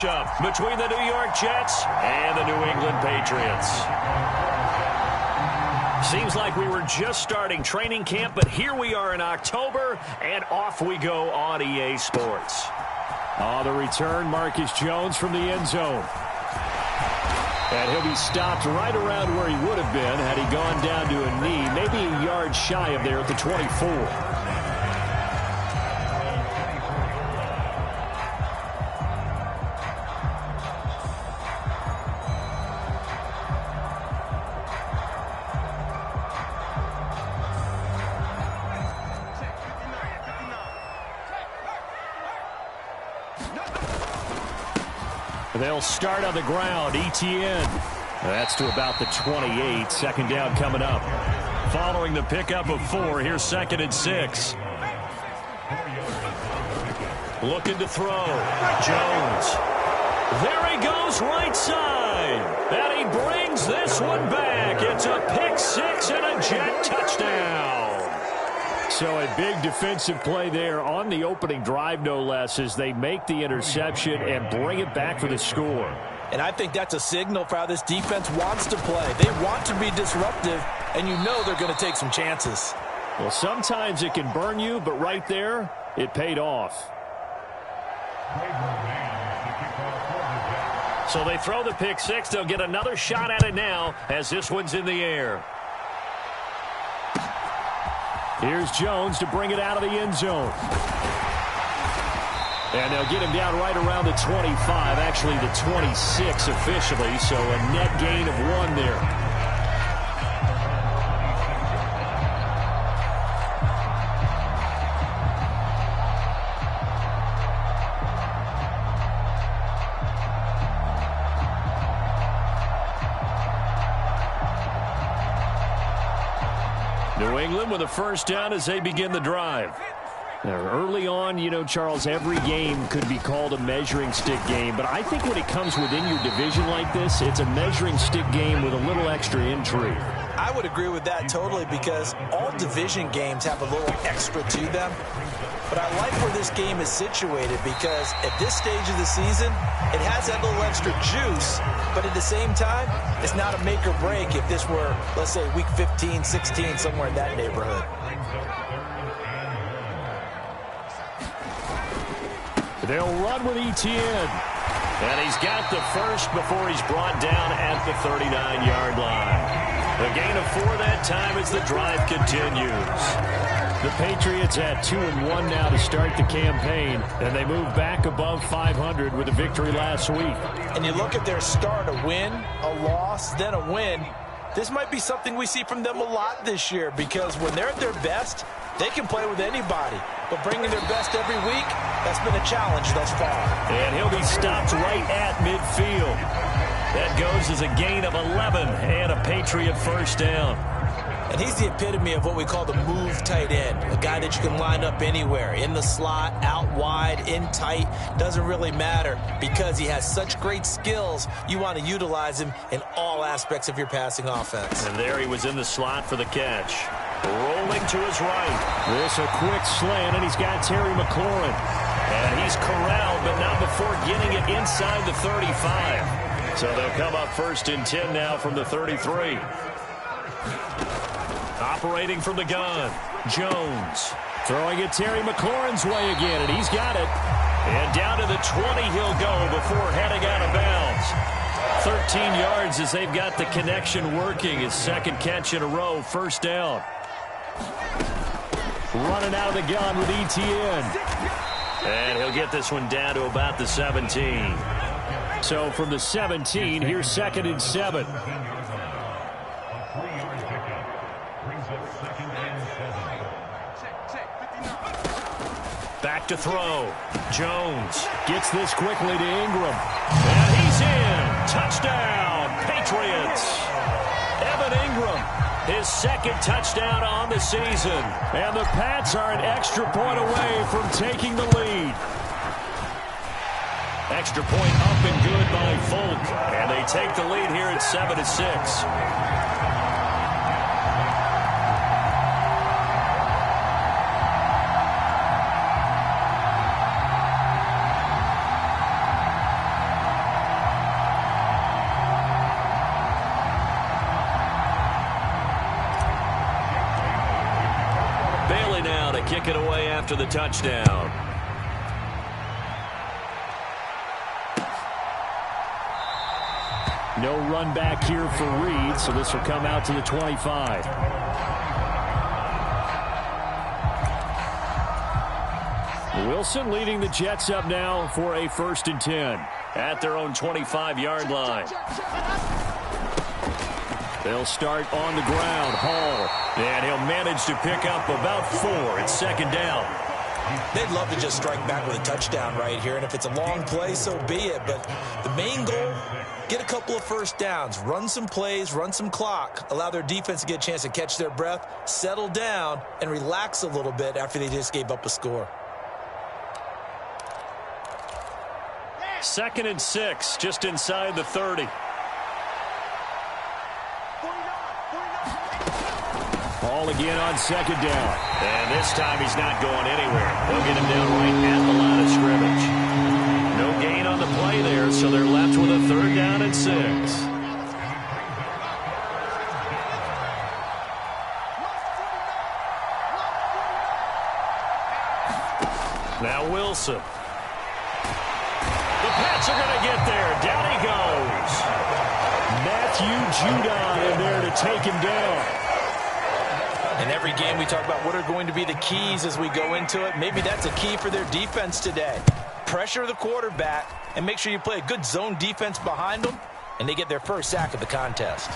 Up between the New York Jets and the New England Patriots. Seems like we were just starting training camp, but here we are in October, and off we go on EA Sports. On the return, Marcus Jones from the end zone. And he'll be stopped right around where he would have been had he gone down to a knee, maybe a yard shy of there at the 24. They'll start on the ground. Etienne. That's to about the 28. Second down coming up. Following the pickup of 4, here's 2nd and 6. Looking to throw. Jones. There he goes, right side. And he brings this one back. It's a pick 6 and a Jet touchdown. So a big defensive play there on the opening drive, no less, as they make the interception and bring it back for the score. And I think that's a signal for how this defense wants to play. They want to be disruptive, and you know they're going to take some chances. Well, sometimes it can burn you, but right there, it paid off. So they throw the pick 6. They'll get another shot at it now as this one's in the air. Here's Jones to bring it out of the end zone. And they'll get him down right around the 25, actually the 26 officially, so a net gain of 1 there. New England with a first down as they begin the drive. Now, early on, you know, Charles, every game could be called a measuring stick game, but I think when it comes within your division like this, it's a measuring stick game with a little extra intrigue. I would agree with that totally because all division games have a little extra to them. But I like where this game is situated because at this stage of the season, it has that little extra juice, but at the same time, it's not a make or break if this were, let's say, week 15, 16, somewhere in that neighborhood. They'll run with Etienne. And he's got the first before he's brought down at the 39-yard line. A gain of 4 that time as the drive continues. The Patriots at 2-1 now to start the campaign, and they move back above 500 with a victory last week. And you look at their start, a win, a loss, then a win. This might be something we see from them a lot this year because when they're at their best, they can play with anybody. But bringing their best every week, that's been a challenge thus far. And he'll be stopped right at midfield. That goes as a gain of 11 and a Patriot first down. And he's the epitome of what we call the move tight end, a guy that you can line up anywhere, in the slot, out wide, in tight, doesn't really matter because he has such great skills. You want to utilize him in all aspects of your passing offense. And there he was in the slot for the catch. Rolling to his right. This a quick slant, and he's got Terry McLaurin. And he's corralled, but not before getting it inside the 35. So they'll come up 1st and 10 now from the 33. Operating from the gun, Jones. Throwing it Terry McLaurin's way again, and he's got it. And down to the 20 he'll go before heading out of bounds. 13 yards as they've got the connection working. His second catch in a row, first down. Running out of the gun with Etienne. And he'll get this one down to about the 17. So from the 17, here's 2nd and 7. Back to throw. Jones gets this quickly to Ingram. And he's in. Touchdown, Patriots. Evan Ingram, his 2nd touchdown on the season. And the Pats are an extra point away from taking the lead. Extra point up and good by Folk. And they take the lead here at 7-6. kick it away after the touchdown. No run back here for Reed, so this will come out to the 25. Wilson leading the Jets up now for a 1st and 10 at their own 25-yard line. They'll start on the ground. Hall, and he'll manage to pick up about 4. It's 2nd down. They'd love to just strike back with a touchdown right here, and if it's a long play, so be it. But the main goal, get a couple of 1st downs, run some plays, run some clock, allow their defense to get a chance to catch their breath, settle down, and relax a little bit after they just gave up a score. 2nd and 6, just inside the 30. Ball again on 2nd down. And this time he's not going anywhere. They'll get him down right at the line of scrimmage. No gain on the play there, so they're left with a 3rd down and 6. Now Wilson. The Pats are going to get there. Down he goes. Matthew Judon in there to take him down. In every game, we talk about what are going to be the keys as we go into it. Maybe that's a key for their defense today. Pressure the quarterback and make sure you play a good zone defense behind them, and they get their 1st sack of the contest.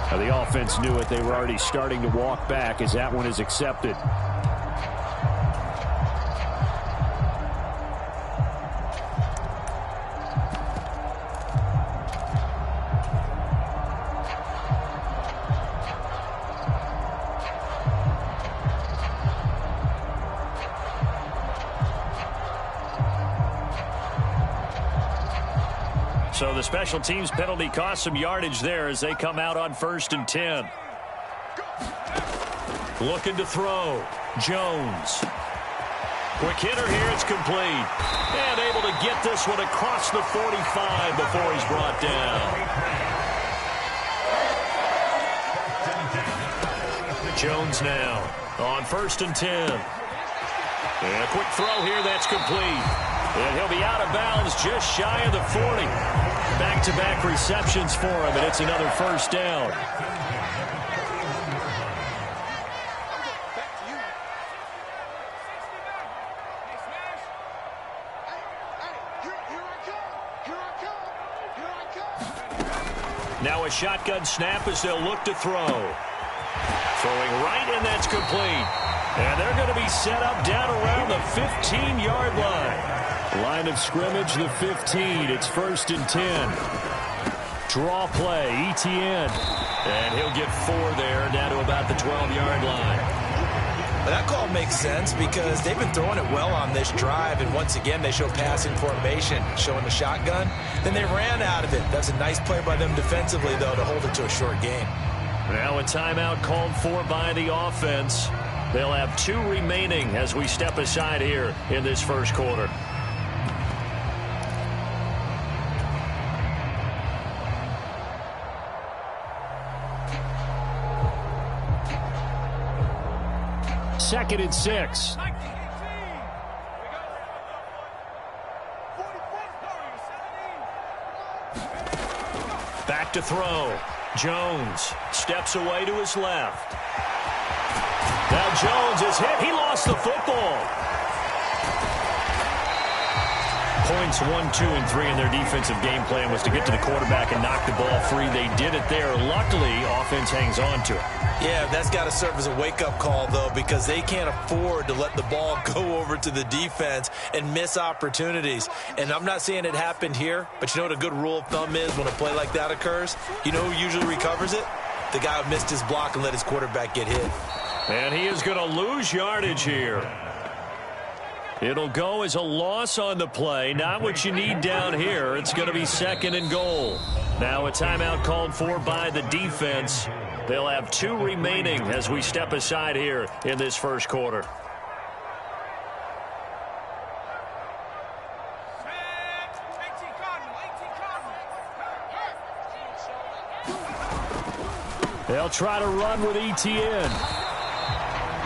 Now the offense knew it. They were already starting to walk back as that one is accepted. So the special teams penalty cost some yardage there as they come out on 1st and 10. Looking to throw. Jones. Quick hitter here. It's complete. And able to get this one across the 45 before he's brought down. Jones now on 1st and 10. And a quick throw here. That's complete. And he'll be out of bounds just shy of the 40. Back-to-back receptions for him, and it's another 1st down. Now a shotgun snap as they'll look to throw. Throwing right, and that's complete. And they're going to be set up down around the 15-yard line. Line of scrimmage, the 15. It's 1st and 10. Draw play, ETN. And he'll get 4 there, down to about the 12-yard line. Well, that call makes sense because they've been throwing it well on this drive, and once again they show passing formation, showing the shotgun. Then they ran out of it. That's a nice play by them defensively, though, to hold it to a short game. Now a timeout called for by the offense. They'll have 2 remaining as we step aside here in this 1st quarter. Second and 6. Back to throw. Jones steps away to his left. Now Jones is hit. He lost the football. Points 1, 2, and 3 in their defensive game plan was to get to the quarterback and knock the ball free. They did it there. Luckily, offense hangs on to it. Yeah, that's got to serve as a wake-up call, though, because they can't afford to let the ball go over to the defense and miss opportunities. And I'm not saying it happened here, but you know what a good rule of thumb is when a play like that occurs? You know who usually recovers it? The guy who missed his block and let his quarterback get hit. And he is going to lose yardage here. It'll go as a loss on the play. Not what you need down here. It's going to be 2nd and goal. Now a timeout called for by the defense. They'll have 2 remaining as we step aside here in this 1st quarter. They'll try to run with ETN.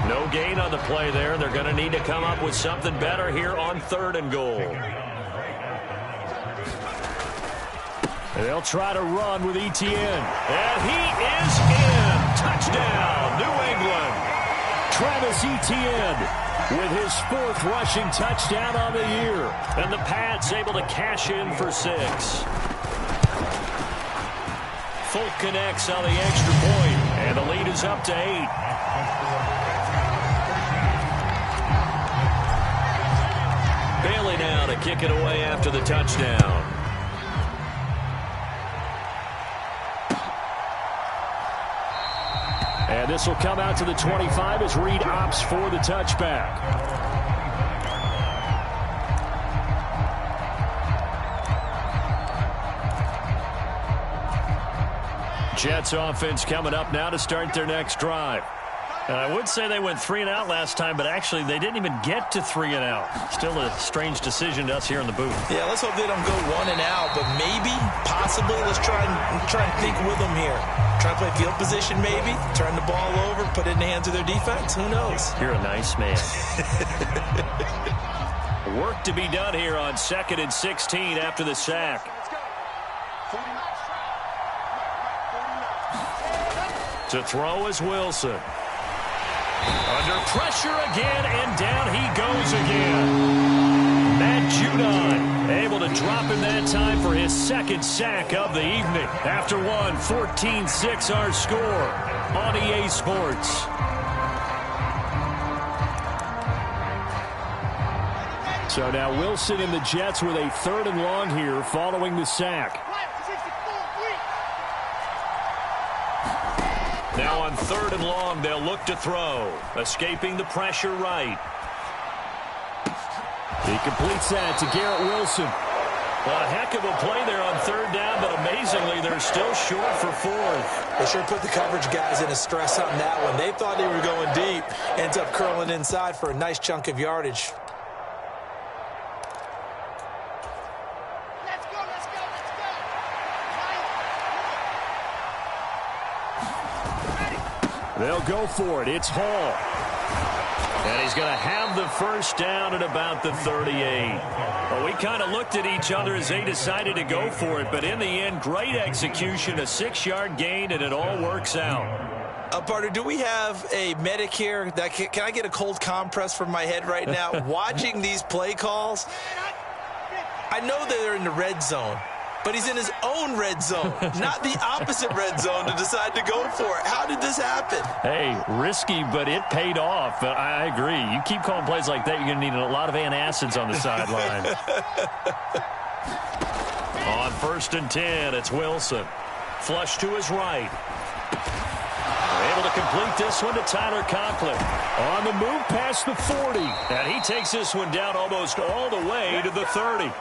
No gain on the play there. They're going to need to come up with something better here on 3rd and goal. They'll try to run with ETN. And he is in. Touchdown, New England. Travis Etienne with his 4th rushing touchdown on the year. And the Pats able to cash in for 6. Folk connects on the extra point, and the lead is up to 8. Bailey now to kick it away after the touchdown. And this will come out to the 25 as Reed opts for the touchback. Jets offense coming up now to start their next drive. And I would say they went 3 and out last time, but actually they didn't even get to 3 and out. Still a strange decision to us here in the booth. Yeah, let's hope they don't go 1 and out, but maybe, possibly, let's try and think with them here. Try to play field position maybe, turn the ball over, put it in the hands of their defense. Who knows? You're a nice man. Work to be done here on 2nd and 16 after the sack. To throw is Wilson. Under pressure again, and down he goes again. Matt Judon able to drop him that time for his 2nd sack of the evening. After one, 14-6 our score on EA Sports. So now Wilson and the Jets with a 3rd and long here following the sack. Now on 3rd and long, they'll look to throw. Escaping the pressure right. He completes that to Garrett Wilson. Well, a heck of a play there on 3rd down, but amazingly, they're still short for 4th. They sure put the coverage guys in a stress on that one. They thought they were going deep. Ends up curling inside for a nice chunk of yardage. They'll go for it. It's Hall. And he's going to have the 1st down at about the 38. Well, we kind of looked at each other as they decided to go for it, but in the end, great execution, a 6-yard gain, and it all works out. Partner, do we have a medic here? Can I get a cold compress from my head right now? Watching these play calls, I know they're in the red zone. But he's in his own red zone, not the opposite red zone to decide to go for it. How did this happen? Hey, risky, but it paid off. I agree. You keep calling plays like that, you're going to need a lot of antacids on the sideline. On 1st and 10, it's Wilson. Flush to his right. Able to complete this one to Tyler Conklin. On the move past the 40. And he takes this one down almost all the way to the 30.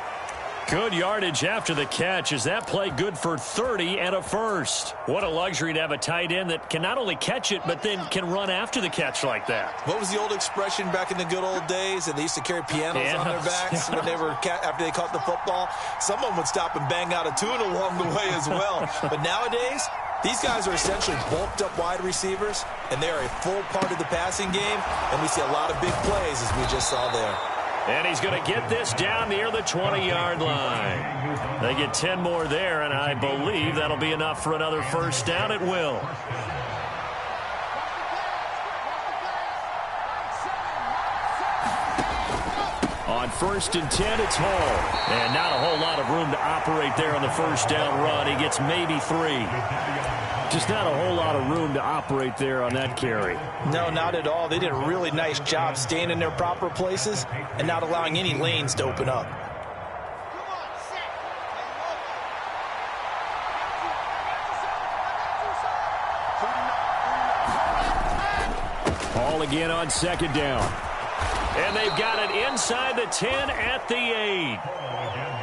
Good yardage after the catch. Is that play good for 30 and a 1st? What a luxury to have a tight end that can not only catch it, but then can run after the catch like that. What was the old expression back in the good old days? And they used to carry pianos on their backs when they were after they caught the football. Someone would stop and bang out a tune along the way as well. But nowadays, these guys are essentially bulked up wide receivers, and they are a full part of the passing game. And we see a lot of big plays as we just saw there. And he's going to get this down near the 20-yard line. They get 10 more there, and I believe that'll be enough for another 1st down. It will. On 1st and 10, it's Hall. And not a whole lot of room to operate there on the 1st down run. He gets maybe 3. Just not a whole lot of room to operate there on that carry. No, not at all. They did a really nice job staying in their proper places and not allowing any lanes to open up. Hall again on 2nd down. And they've got it inside the 10 at the 8.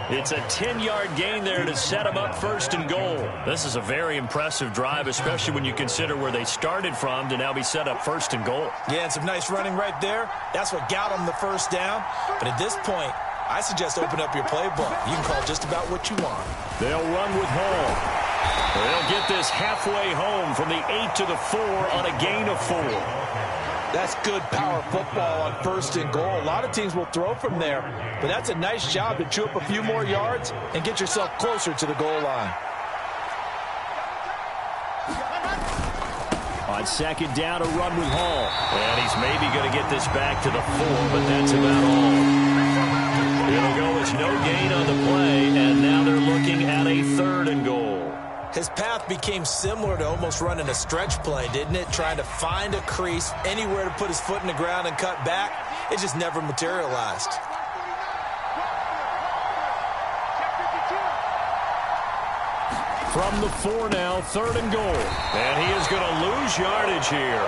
It's a 10-yard gain there to set them up 1st and goal. This is a very impressive drive, especially when you consider where they started from to now be set up 1st and goal. Yeah, and some nice running right there. That's what got them the 1st down. But at this point, I suggest open up your playbook. You can call just about what you want. They'll run with Hall. They'll get this halfway home from the 8 to the 4 on a gain of 4. That's good power football on 1st and goal. A lot of teams will throw from there, but that's a nice job to chew up a few more yards and get yourself closer to the goal line. On 2nd down, a run with Hall. And he's maybe going to get this back to the 4, but that's about all. It'll go as no gain on the play, and now they're looking at a 3rd and goal. His path became similar to almost running a stretch play, didn't it? Trying to find a crease, anywhere to put his foot in the ground and cut back. It just never materialized. From the 4 now, 3rd and goal. And he is going to lose yardage here.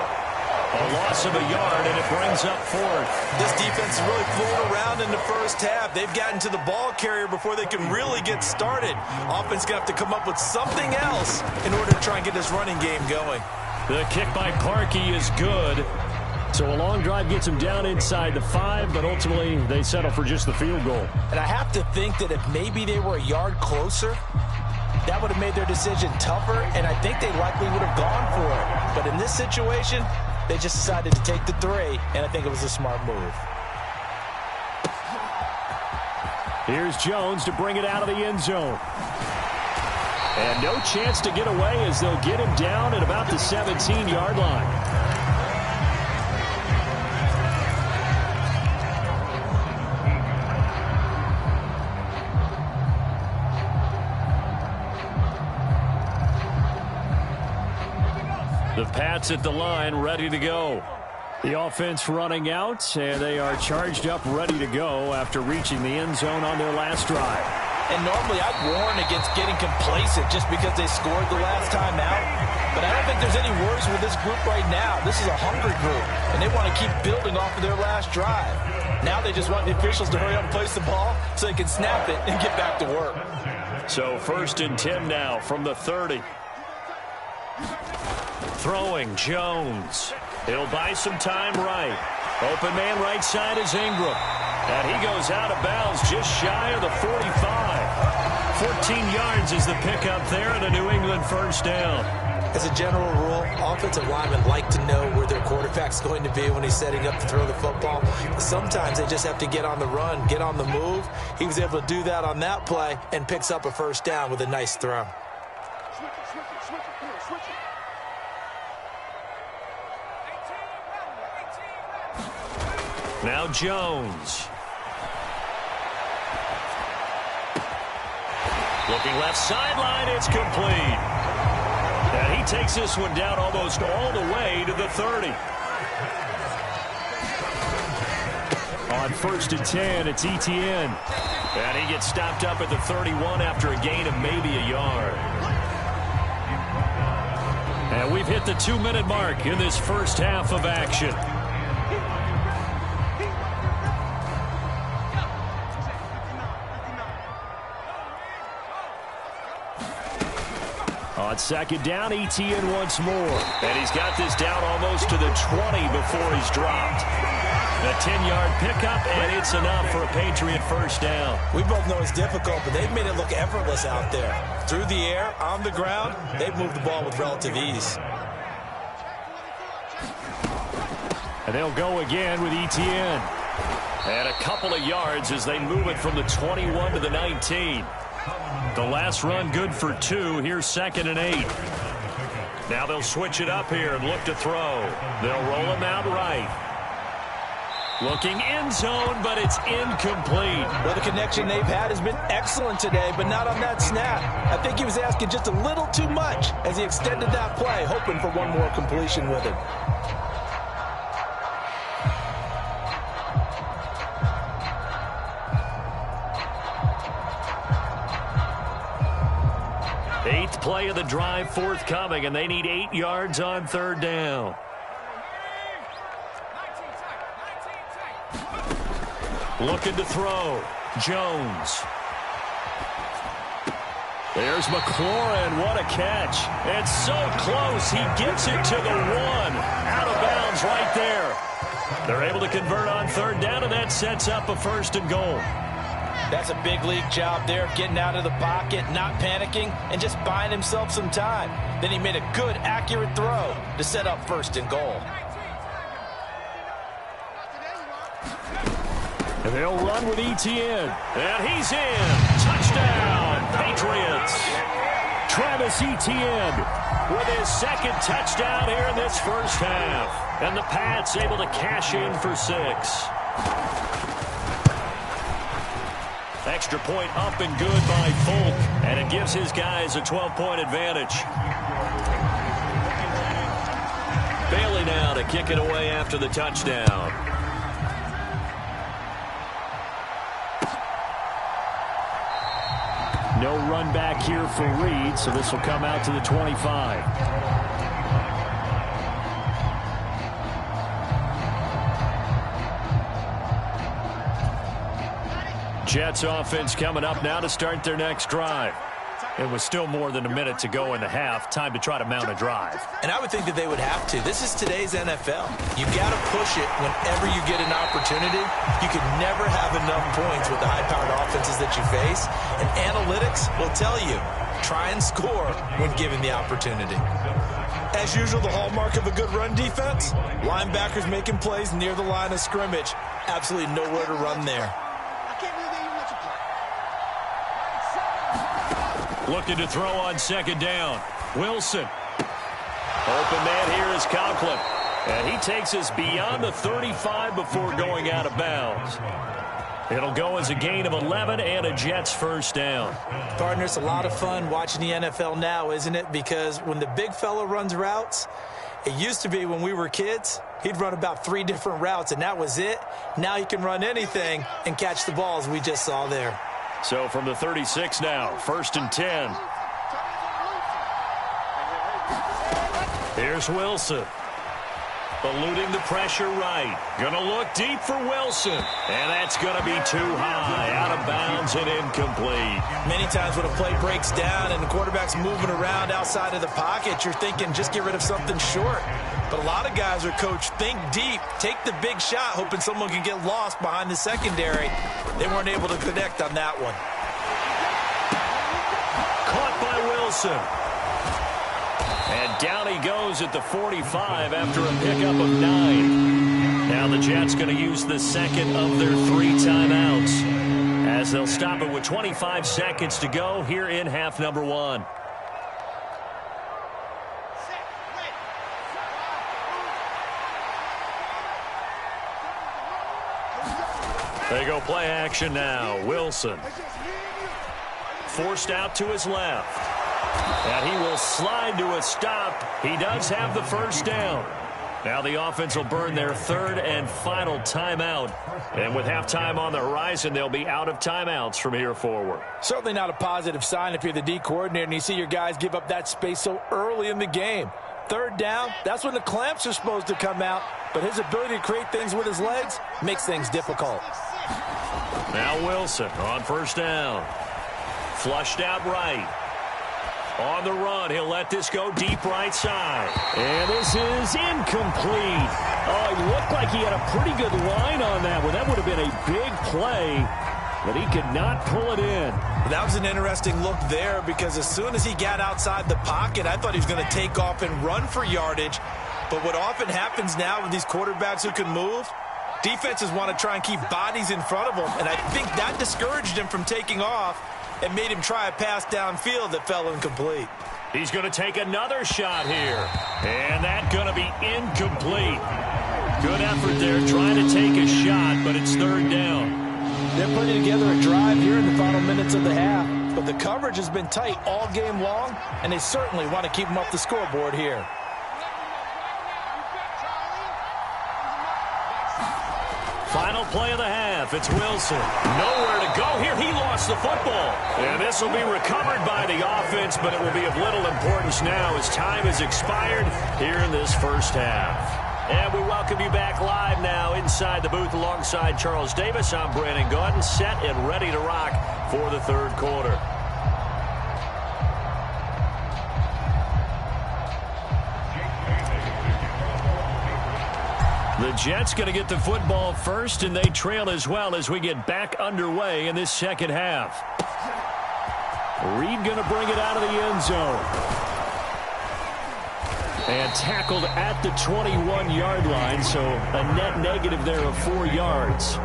A loss of a yard, and it brings up 4th. This defense is really floating around in the first half. They've gotten to the ball carrier before they can really get started. Offense going to have to come up with something else in order to try and get this running game going. The kick by Parkey is good. So a long drive gets them down inside the 5, but ultimately they settle for just the field goal. And I have to think that if maybe they were a yard closer, that would have made their decision tougher, and I think they likely would have gone for it. But in this situation, they just decided to take the 3, and I think it was a smart move. Here's Jones to bring it out of the end zone. And no chance to get away as they'll get him down at about the 17-yard line. The Pats at the line, ready to go. The offense running out, and they are charged up, ready to go after reaching the end zone on their last drive. And normally I'd warn against getting complacent just because they scored the last time out. But I don't think there's any worries with this group right now. This is a hungry group, and they want to keep building off of their last drive. Now they just want the officials to hurry up and place the ball so they can snap it and get back to work. So 1st and 10 now from the 30. Throwing, Jones. He'll buy some time right. Open man right side is Ingram. And he goes out of bounds just shy of the 45. 14 yards is the pickup there and a New England 1st down. As a general rule, offensive linemen like to know where their quarterback's going to be when he's setting up to throw the football. But sometimes they just have to get on the run, get on the move. He was able to do that on that play and picks up a 1st down with a nice throw. Now Jones. Looking left sideline, it's complete. And he takes this one down almost all the way to the 30. On 1st and 10, it's Etienne. And he gets stopped up at the 31 after a gain of maybe a yard. And we've hit the 2-minute mark in this first half of action. On 2nd down, Etienne once more. And he's got this down almost to the 20 before he's dropped. A 10-yard pickup, and it's enough for a Patriot 1st down. We both know it's difficult, but they've made it look effortless out there. Through the air, on the ground, they've moved the ball with relative ease. And they'll go again with Etienne. And a couple of yards as they move it from the 21 to the 19. The last run good for 2. Here's 2nd and 8. Now they'll switch it up here and look to throw. They'll roll him out right. Looking end zone, but it's incomplete. Well, the connection they've had has been excellent today, but not on that snap. I think he was asking just a little too much as he extended that play, hoping for one more completion with it. Eighth play of the drive forthcoming, and they need 8 yards on 3rd down. Looking to throw. Jones. There's McLaurin. What a catch. It's so close. He gets it to the 1. Out of bounds right there. They're able to convert on 3rd down, and that sets up a 1st and goal. That's a big league job there of getting out of the pocket, not panicking, and just buying himself some time. Then he made a good, accurate throw to set up first and goal. And they'll run with ETN. And he's in. Touchdown, Patriots. Travis Etienne with his second touchdown here in this first half. And the Pats able to cash in for 6. Extra point up and good by Folk. And it gives his guys a 12-point advantage. Bailey now to kick it away after the touchdown. No run back here for Reed, so this will come out to the 25. Jets offense coming up now to start their next drive. It was still more than a minute to go in the half. Time to try to mount a drive. And I would think that they would have to. This is today's NFL. You've got to push it whenever you get an opportunity. You can never have enough points with the high-powered offenses that you face. And analytics will tell you, try and score when given the opportunity. As usual, the hallmark of a good run defense, linebackers making plays near the line of scrimmage. Absolutely nowhere to run there. Looking to throw on second down. Wilson. Open man here is Conklin. And he takes us beyond the 35 before going out of bounds. It'll go as a gain of 11 and a Jets first down. Partner, it's a lot of fun watching the NFL now, isn't it? Because when the big fella runs routes, it used to be when we were kids, he'd run about 3 different routes, and that was it. Now he can run anything and catch the balls we just saw there. So from the 36 now, 1st and 10. Here's Wilson. Eluding the pressure right. Gonna look deep for Wilson. And that's gonna be too high. Out of bounds and incomplete. Many times when a play breaks down and the quarterback's moving around outside of the pocket, you're thinking just get rid of something short. But a lot of guys are coached, think deep, take the big shot, hoping someone can get lost behind the secondary. They weren't able to connect on that one. Caught by Wilson. And down he goes at the 45 after a pickup of 9. Now the Jets going to use the second of their 3 timeouts as they'll stop it with 25 seconds to go here in half number 1. They go play action now. Wilson. Forced out to his left. And he will slide to a stop. He does have the first down. Now the offense will burn their 3rd and final timeout. And with halftime on the horizon, they'll be out of timeouts from here forward. Certainly not a positive sign if you're the D coordinator and you see your guys give up that space so early in the game. 3rd down, that's when the clamps are supposed to come out. But his ability to create things with his legs makes things difficult. Now Wilson on 1st down. Flushed out right. On the run, he'll let this go deep right side. And this is incomplete. Oh, it looked like he had a pretty good line on that one. That would have been a big play, but he could not pull it in. That was an interesting look there because as soon as he got outside the pocket, I thought he was going to take off and run for yardage. But what often happens now with these quarterbacks who can move, defenses want to try and keep bodies in front of them, and I think that discouraged him from taking off and made him try a pass downfield that fell incomplete. He's going to take another shot here. And that's going to be incomplete. Good effort there trying to take a shot, but it's 3rd down. They're putting together a drive here in the final minutes of the half, but the coverage has been tight all game long, and they certainly want to keep them off the scoreboard here. Final play of the half. It's Wilson. Nowhere to go here. He lost the football. And this will be recovered by the offense, but it will be of little importance now as time has expired here in this first half. And we welcome you back live now inside the booth alongside Charles Davis. I'm Brandon Gaudin, set and ready to rock for the 3rd quarter. The The Jets going to get the football first, and they trail as well as we get back underway in this second half. Reed going to bring it out of the end zone. And tackled at the 21-yard line, so a net negative there of 4 yards.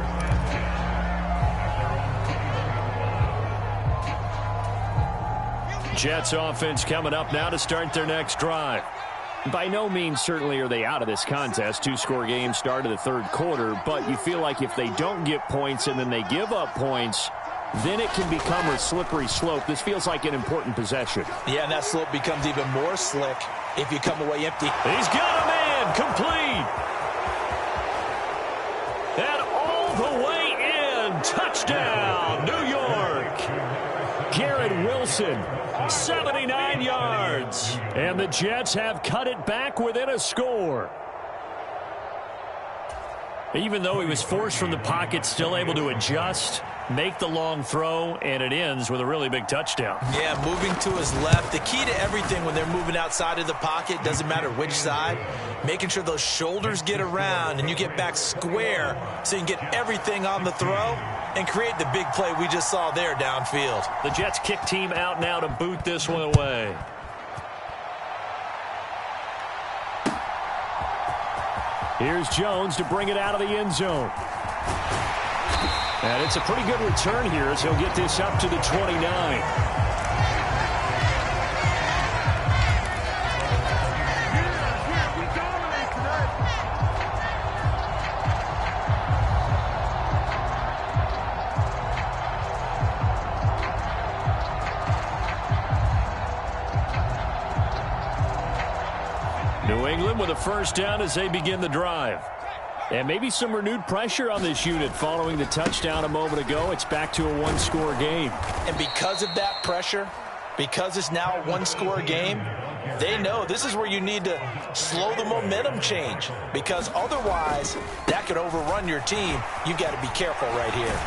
Jets offense coming up now to start their next drive. By no means certainly are they out of this contest. 2-score game start of the third quarter, but you feel like if they don't get points and then they give up points, then it can become a slippery slope. This feels like an important possession. Yeah, and that slope becomes even more slick if you come away empty. He's got a man complete. And all the way in. Touchdown, New York. Garrett Wilson, 79 yards. And the Jets have cut it back within a score. Even though he was forced from the pocket, still able to adjust, make the long throw, and it ends with a really big touchdown. Yeah, moving to his left. The key to everything when they're moving outside of the pocket, doesn't matter which side, making sure those shoulders get around and you get back square so you can get everything on the throw and create the big play we just saw there downfield. The Jets kick team out now to boot this one away. Here's Jones to bring it out of the end zone. And it's a pretty good return here as he'll get this up to the 29. New England with a first down as they begin the drive. And maybe some renewed pressure on this unit following the touchdown a moment ago. It's back to a one-score game. And because of that pressure, because it's now a one-score game, they know this is where you need to slow the momentum change, because otherwise that could overrun your team. You've got to be careful right here.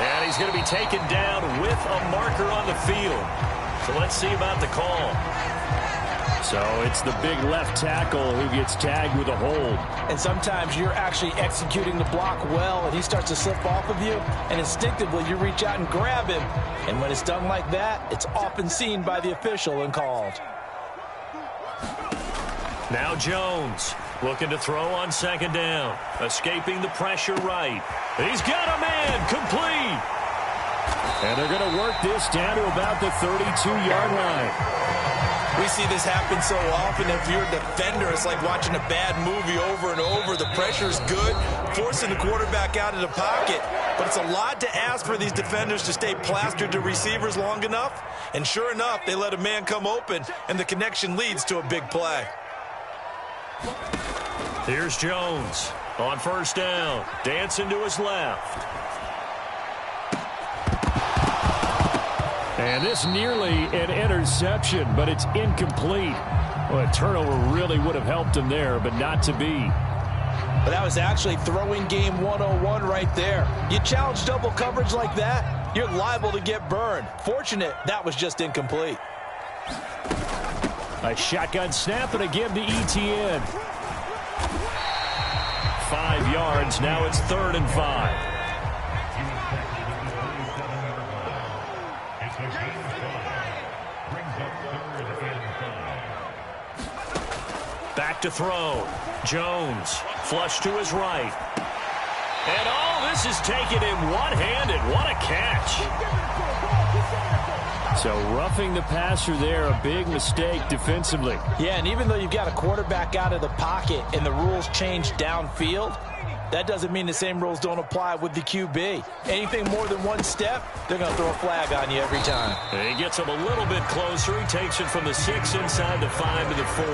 And he's going to be taken down with a marker on the field. So let's see about the call. So it's the big left tackle who gets tagged with a hold. And sometimes you're actually executing the block well, and he starts to slip off of you, and instinctively you reach out and grab him. And when it's done like that, it's often seen by the official and called. Now Jones looking to throw on second down. Escaping the pressure right. He's got a man complete. And they're going to work this down to about the 32-yard line. We see this happen so often. If you're a defender, it's like watching a bad movie over and over. The pressure's good, forcing the quarterback out of the pocket. But it's a lot to ask for these defenders to stay plastered to receivers long enough. And sure enough, they let a man come open, and the connection leads to a big play. Here's Jones on first down, dancing to his left. And this nearly an interception, but it's incomplete. Well, a turnover really would have helped him there, but not to be. But that was actually throwing game 101 right there. You challenge double coverage like that, you're liable to get burned. Fortunate, that was just incomplete. A shotgun snap and a give to ETN. 5 yards, now it's 3rd and 5. Back to throw. Jones, flush to his right. And all this is taken in one-handed. What a catch. So roughing the passer there, a big mistake defensively. Yeah, and even though you've got a quarterback out of the pocket and the rules change downfield, that doesn't mean the same rules don't apply with the QB. Anything more than one step, they're going to throw a flag on you every time. And he gets him a little bit closer. He takes it from the 6 inside the 5 to the 4.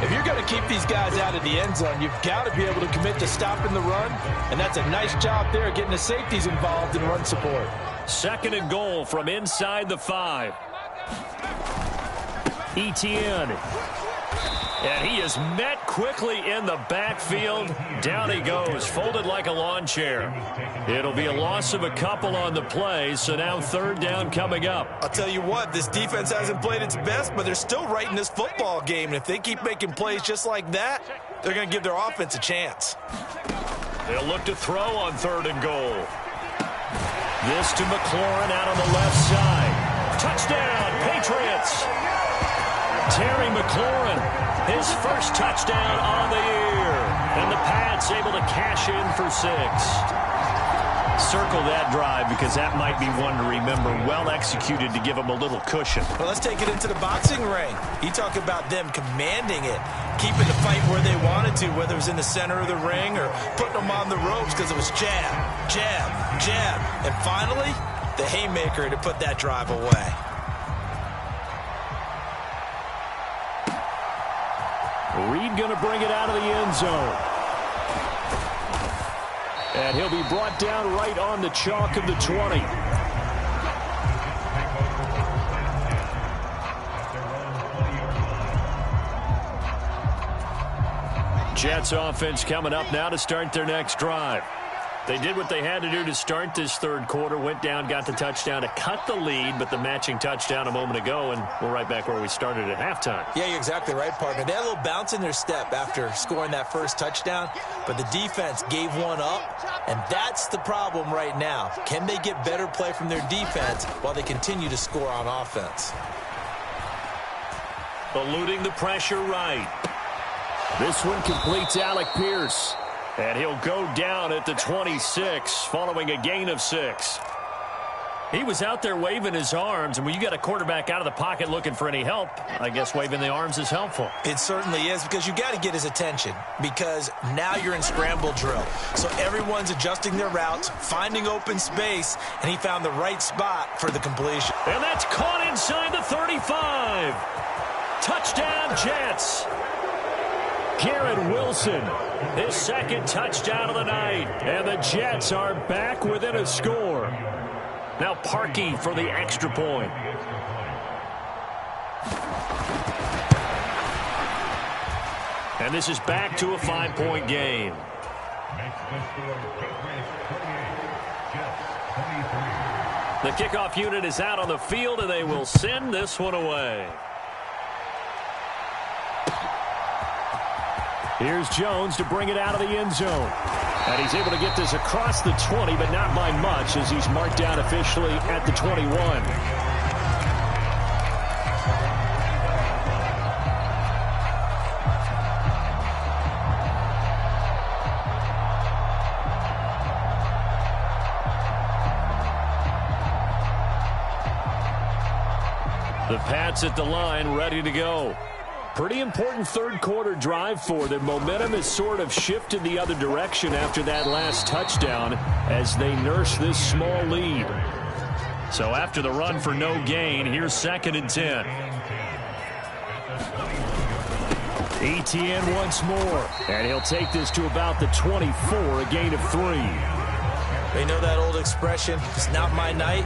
If you're going to keep these guys out of the end zone, you've got to be able to commit to stopping the run, and that's a nice job there getting the safeties involved in run support. 2nd and goal from inside the 5. ETN. And he is met quickly in the backfield. Down he goes, folded like a lawn chair. It'll be a loss of a couple on the play, so now 3rd down coming up. I'll tell you what, this defense hasn't played its best, but they're still right in this football game. And if they keep making plays just like that, they're going to give their offense a chance. They'll look to throw on 3rd and goal. This to McLaurin out on the left side. Touchdown, Patriots. Terry McLaurin, his first touchdown on the year. And the Pats able to cash in for 6. Circle that drive because that might be one to remember. Well executed to give them a little cushion. Well, let's take it into the boxing ring. You talk about them commanding it, keeping the fight where they wanted to, whether it was in the center of the ring or putting them on the ropes because it was jab, jab, jab. And finally, the haymaker to put that drive away. Reed going to bring it out of the end zone. And he'll be brought down right on the chalk of the 20. Jets offense coming up now to start their next drive. They did what they had to do to start this 3rd quarter. Went down, got the touchdown to cut the lead, but the matching touchdown a moment ago, and we're right back where we started at halftime. Yeah, you're exactly right, partner. They had a little bounce in their step after scoring that first touchdown, but the defense gave one up, and that's the problem right now. Can they get better play from their defense while they continue to score on offense? Eluding the pressure right. This one completes Alec Pierce. And he'll go down at the 26 following a gain of 6. He was out there waving his arms, and when you got a quarterback out of the pocket looking for any help, I guess waving the arms is helpful. It certainly is, because you got to get his attention, because now you're in scramble drill. So everyone's adjusting their routes, finding open space, and he found the right spot for the completion. And that's caught inside the 35. Touchdown, Jets. Garrett Wilson, his 2nd touchdown of the night. And the Jets are back within a score. Now Parkey for the extra point. And this is back to a 5-point game. The kickoff unit is out on the field, and they will send this one away. Here's Jones to bring it out of the end zone. And he's able to get this across the 20, but not by much, as he's marked down officially at the 21. The Pats at the line, ready to go. Pretty important 3rd quarter drive for them. Momentum has sort of shifted the other direction after that last touchdown as they nurse this small lead. So after the run for no gain, here's 2nd and 10. ETN once more, and he'll take this to about the 24, a gain of 3. They know that old expression, it's not my night.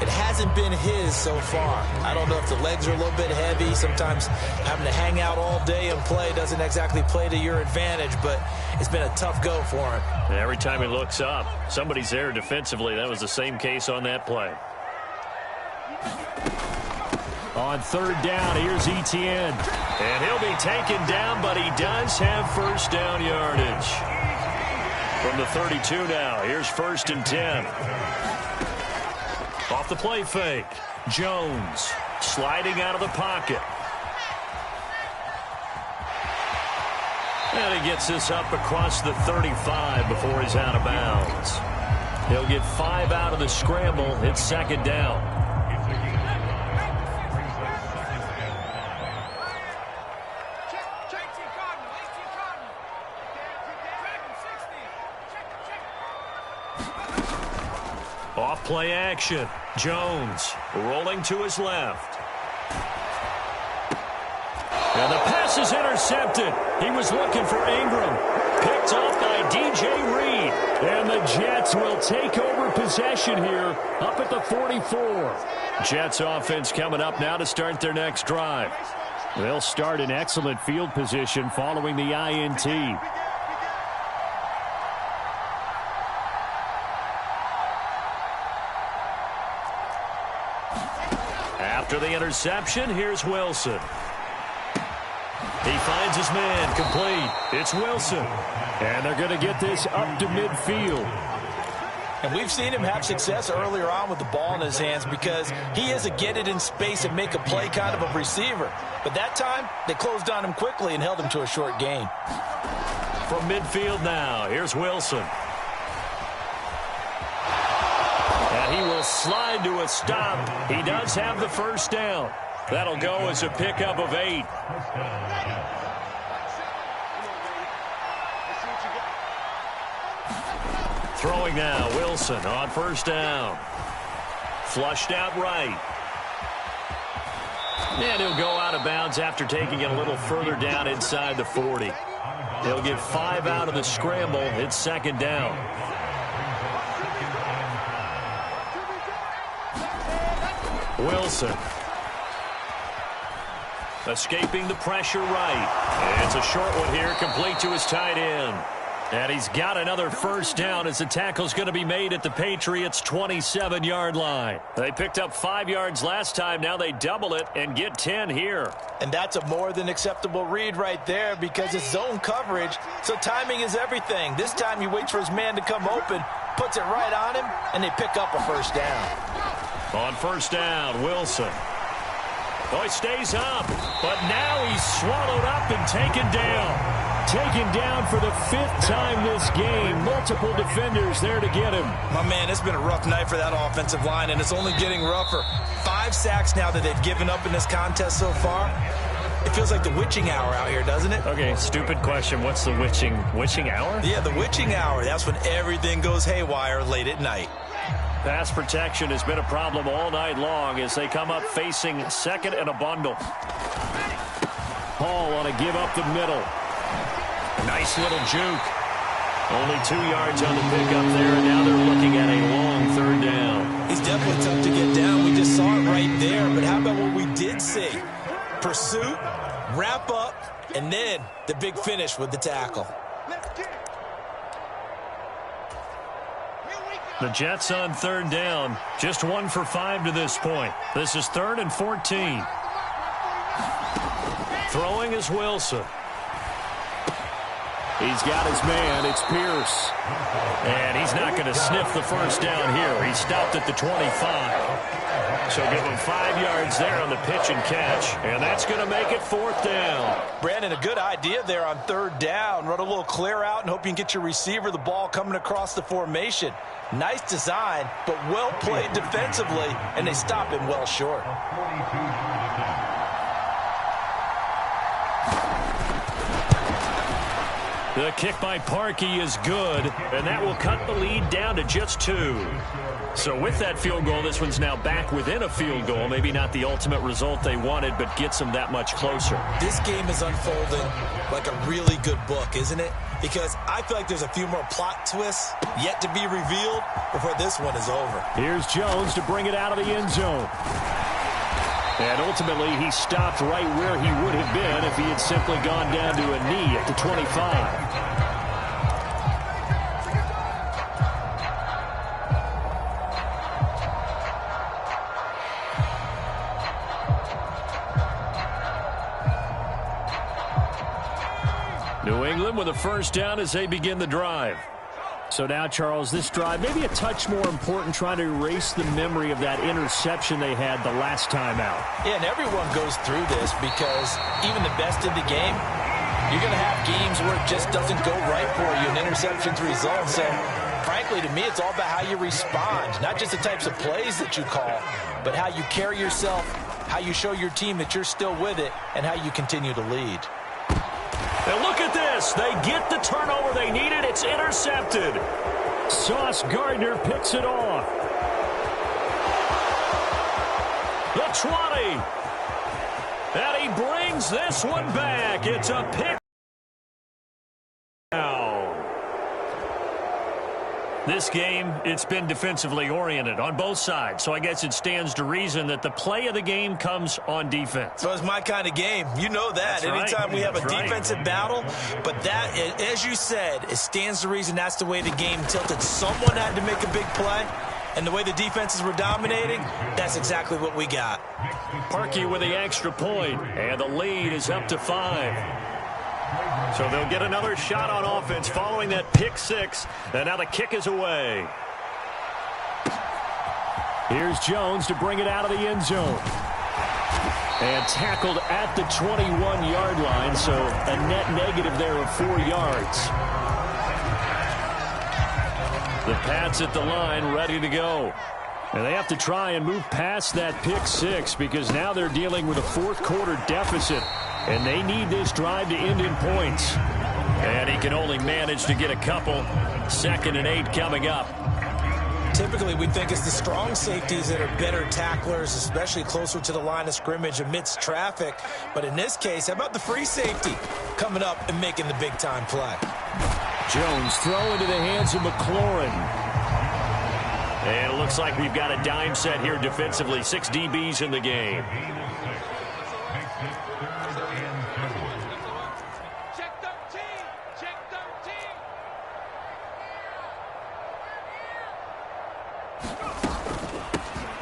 It hasn't been his so far. I don't know if the legs are a little bit heavy. Sometimes having to hang out all day and play doesn't exactly play to your advantage, but it's been a tough go for him. Every time he looks up, somebody's there defensively. That was the same case on that play. On 3rd down, here's ETN. And he'll be taken down, but he does have 1st down yardage. From the 32 now, here's 1st and 10. Off the play fake. Jones sliding out of the pocket. And he gets this up across the 35 before he's out of bounds. He'll get 5 out of the scramble. It's 2nd down. Off play action. Jones rolling to his left. And the pass is intercepted. He was looking for Ingram. Picked off by DJ Reed. And the Jets will take over possession here up at the 44. Jets offense coming up now to start their next drive. They'll start in excellent field position following the INT. After the interception, here's Wilson. He finds his man, complete. It's Wilson. And they're going to get this up to midfield. And we've seen him have success earlier on with the ball in his hands because he is a get it in space and make a play kind of a receiver. But that time, they closed on him quickly and held him to a short gain. From midfield now, here's Wilson. And he will slide to a stop. He does have the first down. That'll go as a pickup of 8. Throwing now, Wilson on first down. Flushed out right. And he'll go out of bounds after taking it a little further down inside the 40. He'll get 5 out of the scramble. It's second down. Wilson. Escaping the pressure right. It's a short one here, complete to his tight end. And he's got another first down as the tackle's going to be made at the Patriots' 27-yard line. They picked up 5 yards last time. Now they double it and get 10 here. And that's a more than acceptable read right there because it's zone coverage, so timing is everything. This time he waits for his man to come open, puts it right on him, and they pick up a first down. On first down, Wilson. Oh, he stays up, but now he's swallowed up and taken down. Taken down for the 5th time this game. Multiple defenders there to get him. My man, it's been a rough night for that offensive line, and it's only getting rougher. 5 sacks now that they've given up in this contest so far. It feels like the witching hour out here, doesn't it? Okay, stupid question. What's the witching hour? Yeah, the witching hour. That's when everything goes haywire late at night. Pass protection has been a problem all night long as they come up facing second and a bundle. Hall on a give up the middle. Nice little juke. Only 2 yards on the pickup there, and now they're looking at a long third down. He's definitely tough to get down. We just saw it right there, but how about what we did see? Pursuit, wrap up, and then the big finish with the tackle. The Jets on third down. Just 1 for 5 to this point. This is 3rd and 14. Throwing is Wilson. He's got his man. It's Pierce. And he's not going to sniff the first down here. He stopped at the 25. So give him 5 yards there on the pitch and catch. And that's going to make it 4th down. Brandon, a good idea there on third down. Run a little clear out and hope you can get your receiver the ball coming across the formation. Nice design, but well played defensively, and they stop him well short. The kick by Parkey is good, and that will cut the lead down to just 2. So with that field goal, this one's now back within a field goal. Maybe not the ultimate result they wanted, but gets them that much closer. This game is unfolding like a really good book, isn't it? Because I feel like there's a few more plot twists yet to be revealed before this one is over. Here's Jones to bring it out of the end zone. And ultimately, he stopped right where he would have been if he had simply gone down to a knee at the 25. New England with a first down as they begin the drive. So now, Charles, this drive maybe a touch more important, trying to erase the memory of that interception they had the last time out. Yeah, and everyone goes through this because even the best in the game, you're going to have games where it just doesn't go right for you, and interceptions result. So, frankly, to me, it's all about how you respond, not just the types of plays that you call, but how you carry yourself, how you show your team that you're still with it, and how you continue to lead. And look at this. They get the turnover they needed. It's intercepted. Sauce Gardner picks it off. The 20. And he brings this one back. It's a pick. This game, it's been defensively oriented on both sides, so I guess it stands to reason that the play of the game comes on defense. So it's my kind of game. You know that. That's anytime right. we have a That's defensive right. battle, but that, as you said, it stands to reason that's the way the game tilted. Someone had to make a big play, And the way the defenses were dominating, that's exactly what we got. Parkey with the extra point, and the lead is up to 5. So they'll get another shot on offense following that pick 6, and now the kick is away. Here's Jones to bring it out of the end zone. And tackled at the 21-yard line, so a net negative there of 4 yards. The Pats at the line, ready to go. And they have to try and move past that pick 6 because now they're dealing with a fourth-quarter deficit, and they need this drive to end in points. And he can only manage to get a couple. 2nd and 8 coming up. Typically, we think it's the strong safeties that are better tacklers, especially closer to the line of scrimmage amidst traffic. But in this case, how about the free safety coming up and making the big-time play? Jones throw into the hands of McLaurin. And it looks like we've got a dime set here defensively. 6 DBs in the game.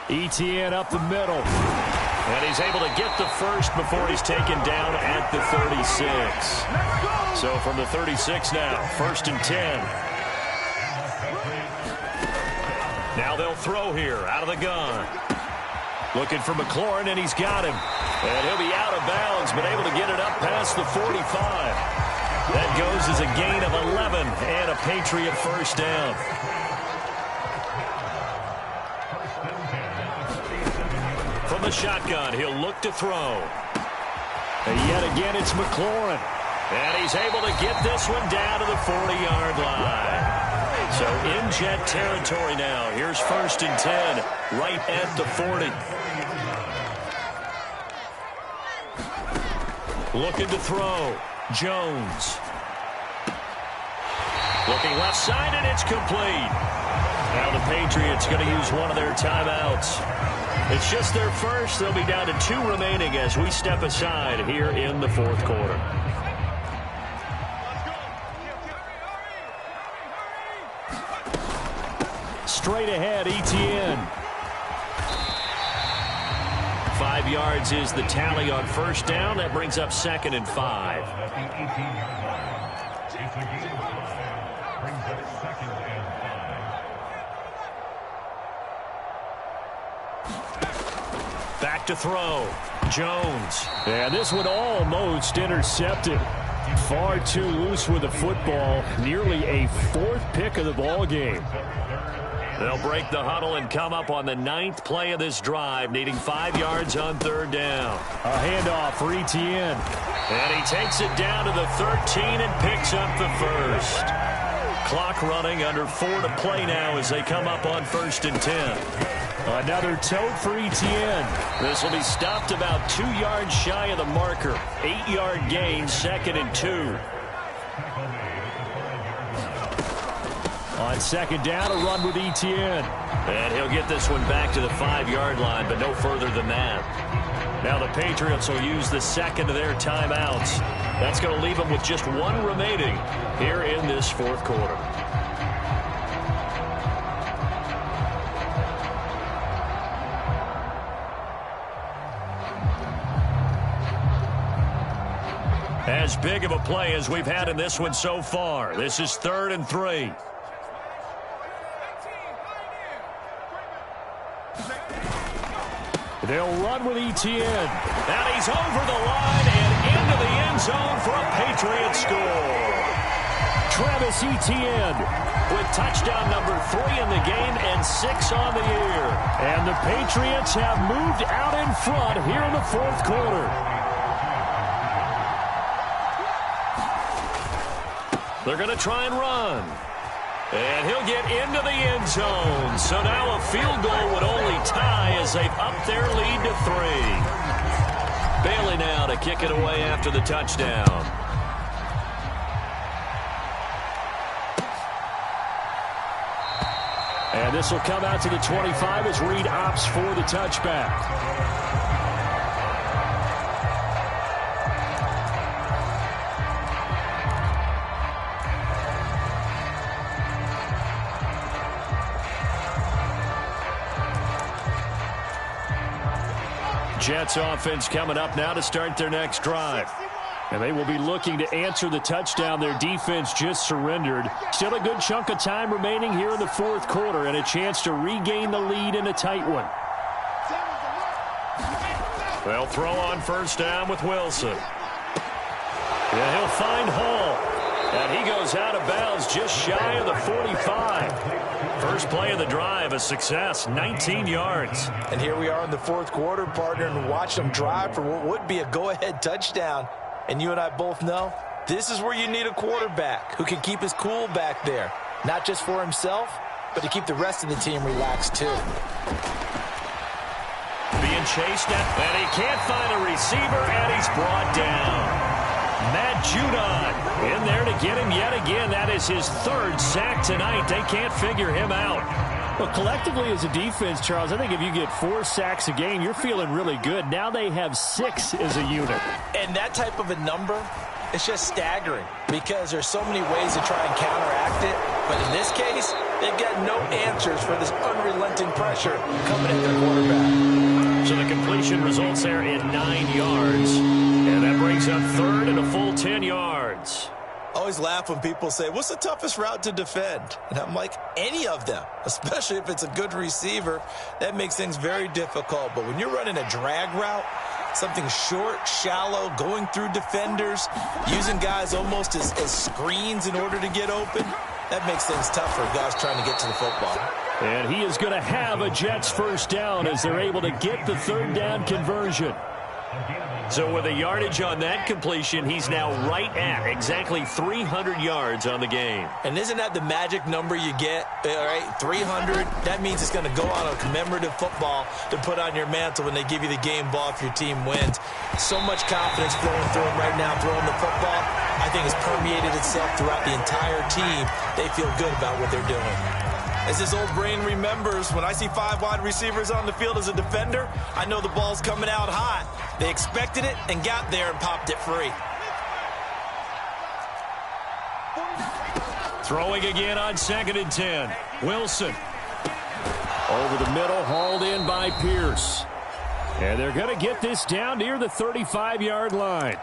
ETN up the middle. And he's able to get the first before he's taken down at the 36. So from the 36 now, 1st and 10. Now they'll throw here out of the gun. Looking for McLaurin, and he's got him. And he'll be out of bounds, but able to get it up past the 45. That goes as a gain of 11 and a Patriot first down. From the shotgun, he'll look to throw. And yet again, it's McLaurin. And he's able to get this one down to the 40-yard line. So in jet territory now. Here's 1st and 10, right at the 40. Looking to throw. Jones. Looking left side, and it's complete. Now the Patriots going to use one of their timeouts. It's just their first. They'll be down to 2 remaining as we step aside here in the 4th quarter. Straight ahead, ETN. 5 yards is the tally on first down. That brings up 2nd and 5. Back to throw. Jones. And this one almost intercepted. Far too loose with the football. Nearly a 4th pick of the ball game. They'll break the huddle and come up on the 9th play of this drive, needing 5 yards on 3rd down. A handoff for ETN. And he takes it down to the 13 and picks up the first. Clock running, under 4 to play now as they come up on 1st and 10. Another tote for ETN. This will be stopped about 2 yards shy of the marker. 8-yard gain, 2nd and 2. On 2nd down, a run with ETN. And he'll get this one back to the 5-yard line, but no further than that. Now the Patriots will use the 2nd of their timeouts. That's going to leave them with just 1 remaining here in this 4th quarter. As big of a play as we've had in this one so far. This is 3rd and 3. They'll run with ETN. And he's over the line and into the end zone for a Patriot score. Travis Etienne with touchdown number 3 in the game and 6 on the year. And the Patriots have moved out in front here in the 4th quarter. They're going to try and run. And he'll get into the end zone. So now a field goal would only tie as they've upped their lead to 3. Bailey now to kick it away after the touchdown. And this will come out to the 25 as Reed opts for the touchback. Jets offense coming up now to start their next drive. And they will be looking to answer the touchdown their defense just surrendered. Still a good chunk of time remaining here in the fourth quarter and a chance to regain the lead in a tight one. They'll throw on first down with Wilson. Yeah, he'll find Hall. And he goes out of bounds just shy of the 45. First play of the drive, a success, 19 yards. And here we are in the fourth quarter, partner, and watch them drive for what would be a go-ahead touchdown. And you and I both know this is where you need a quarterback who can keep his cool back there. Not just for himself, but to keep the rest of the team relaxed too. Being chased at, and he can't find a receiver, and he's brought down. Matt Judon in there to get him yet again. That is his third sack tonight. They can't figure him out. Well, collectively as a defense, Charles, I think if you get 4 sacks a game, you're feeling really good. Now they have 6 as a unit. And that type of a number, it's just staggering because there's so many ways to try and counteract it. But in this case, they've got no answers for this unrelenting pressure coming at their quarterback. So the completion results there in 9 yards. And that brings up third and a full 10 yards. I always laugh when people say, what's the toughest route to defend? And I'm like, any of them, especially if it's a good receiver. That makes things very difficult. But when you're running a drag route, something short, shallow, going through defenders, using guys almost as screens in order to get open, that makes things tough for guys trying to get to the football. And he is going to have a Jets first down as they're able to get the third down conversion. So with a yardage on that completion, he's now right at exactly 300 yards on the game. And isn't that the magic number you get? All right, 300. That means it's going to go on a commemorative football to put on your mantle when they give you the game ball if your team wins. So much confidence flowing through him right now, throwing the football. I think it's permeated itself throughout the entire team. They feel good about what they're doing. As his old brain remembers, when I see 5 wide receivers on the field as a defender, I know the ball's coming out hot. They expected it and got there and popped it free. Throwing again on 2nd and 10. Wilson. Over the middle, hauled in by Pierce. And they're going to get this down near the 35-yard line.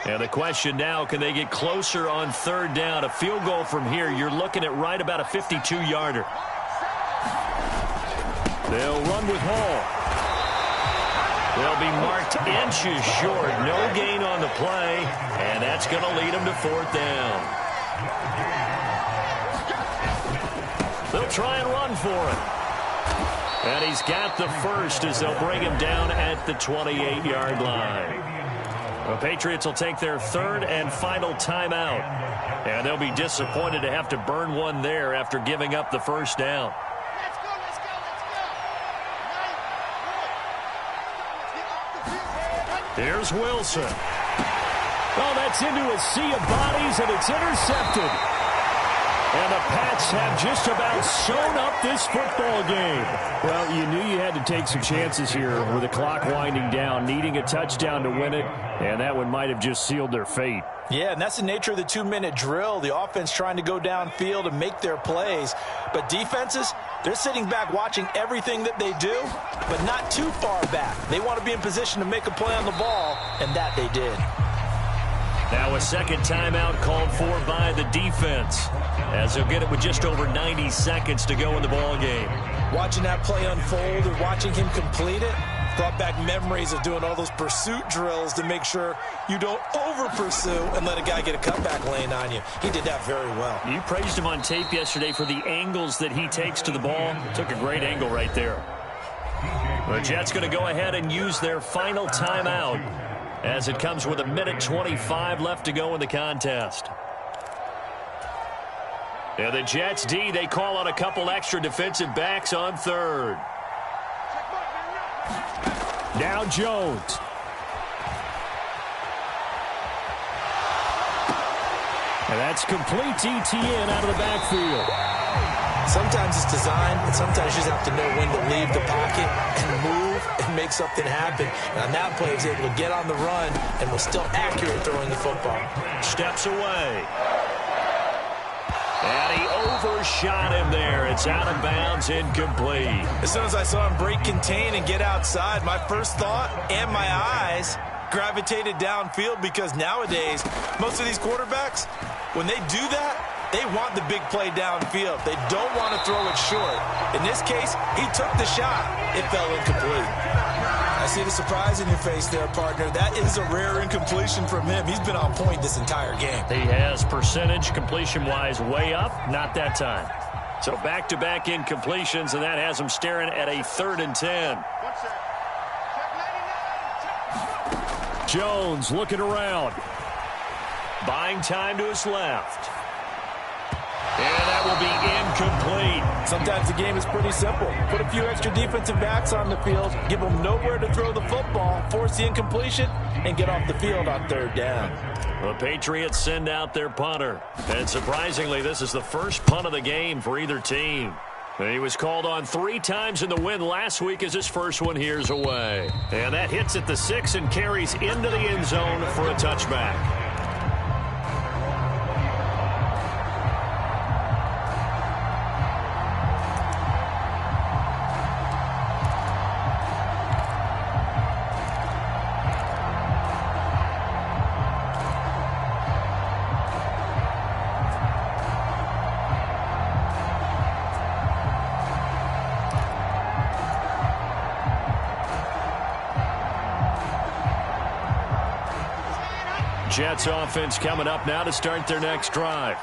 And the question now, can they get closer on third down? A field goal from here, you're looking at right about a 52-yarder. They'll run with Hall. They'll be marked inches short. No gain on the play, and that's going to lead them to fourth down. They'll try and run for it. And he's got the first as they'll bring him down at the 28-yard line. The Patriots will take their third and final timeout. And they'll be disappointed to have to burn one there after giving up the first down. Here's Wilson. Oh, that's into a sea of bodies, and it's intercepted. And the Pats have just about sewn up this football game. Well, you knew you had to take some chances here with the clock winding down, needing a touchdown to win it, and that one might have just sealed their fate. Yeah, and that's the nature of the 2-minute drill. The offense trying to go downfield and make their plays. But defenses, they're sitting back watching everything that they do, but not too far back. They want to be in position to make a play on the ball, and that they did. Now a second timeout called for by the defense, as they'll get it with just over 90 seconds to go in the ball game. Watching that play unfold and watching him complete it brought back memories of doing all those pursuit drills to make sure you don't over-pursue and let a guy get a cutback lane on you. He did that very well. You praised him on tape yesterday for the angles that he takes to the ball. Took a great angle right there. The Jets going to go ahead and use their final timeout, as it comes with 1:25 left to go in the contest. And the Jets D, they call on a couple extra defensive backs on third. Now Jones. And that's complete ETN out of the backfield. Sometimes it's designed, but sometimes you just have to know when to leave the pocket and move and make something happen. And on that play, he was able to get on the run and was still accurate throwing the football. Steps away. And he overshot him there. It's out of bounds, incomplete. As soon as I saw him break contain and get outside, my first thought and my eyes gravitated downfield, because nowadays, most of these quarterbacks, when they do that, they want the big play downfield. They don't want to throw it short. In this case, he took the shot. It fell incomplete. I see the surprise in your face there, partner. That is a rare incompletion from him. He's been on point this entire game. He has percentage completion-wise way up, not that time. So back-to-back incompletions, and that has him staring at a 3rd and 10. Jones looking around. Buying time to his left. And that will be incomplete. Sometimes the game is pretty simple. Put a few extra defensive backs on the field, give them nowhere to throw the football, force the incompletion, and get off the field on 3rd down. The Patriots send out their punter. And surprisingly, this is the first punt of the game for either team. He was called on 3 times in the win last week as his first one here's away. And that hits at the 6 and carries into the end zone for a touchback. Jets offense coming up now to start their next drive.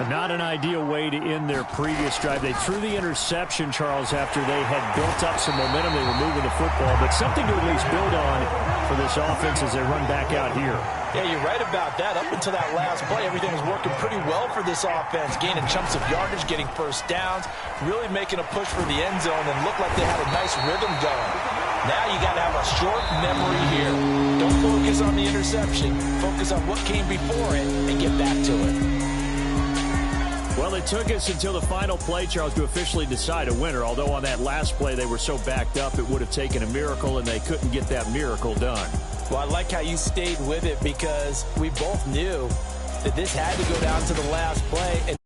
Not an ideal way to end their previous drive. They threw the interception, Charles, after they had built up some momentum. They were moving the football, but something to at least build on for this offense as they run back out here. Yeah, you're right about that. Up until that last play, everything was working pretty well for this offense, gaining chunks of yardage, getting first downs, really making a push for the end zone, and looked like they had a nice rhythm going. Now you got to have a short memory here. Don't focus on the interception. Focus on what came before it and get back to it. Well, it took us until the final play, Charles, to officially decide a winner. Although on that last play they were so backed up, it would have taken a miracle, and they couldn't get that miracle done. Well, I like how you stayed with it, because we both knew that this had to go down to the last play. And